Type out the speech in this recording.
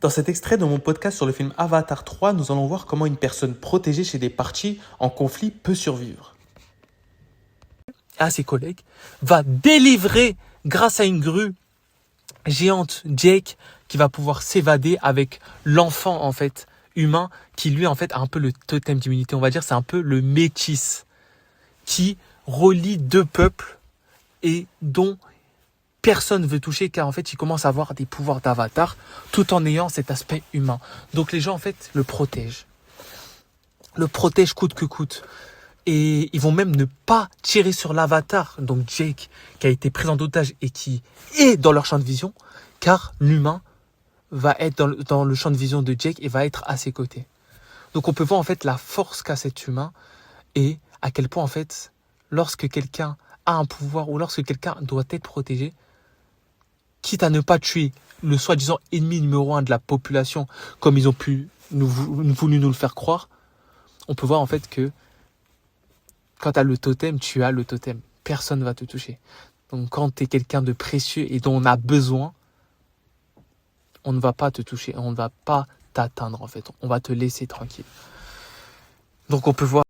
Dans cet extrait de mon podcast sur le film Avatar 3, nous allons voir comment une personne protégée chez des parties en conflit peut survivre. À ses collègues, va délivrer grâce à une grue géante Jake qui va pouvoir s'évader avec l'enfant en fait humain qui lui en fait a un peu le totem d'immunité, on va dire c'est un peu le métis qui relie deux peuples et dont personne ne veut toucher car en fait il commence à avoir des pouvoirs d'avatar tout en ayant cet aspect humain. Donc les gens en fait le protègent coûte que coûte. Et ils vont même ne pas tirer sur l'avatar, donc Jake, qui a été pris en otage et qui est dans leur champ de vision, car l'humain va être dans le champ de vision de Jake et va être à ses côtés. Donc on peut voir en fait la force qu'a cet humain et à quel point en fait, lorsque quelqu'un a un pouvoir ou lorsque quelqu'un doit être protégé, quitte à ne pas tuer le soi-disant ennemi numéro 1 de la population, comme ils ont pu voulu nous le faire croire, on peut voir en fait que quand tu as le totem, tu as le totem. Personne ne va te toucher. Donc quand tu es quelqu'un de précieux et dont on a besoin, on ne va pas te toucher. On ne va pas t'atteindre en fait. On va te laisser tranquille. Donc on peut voir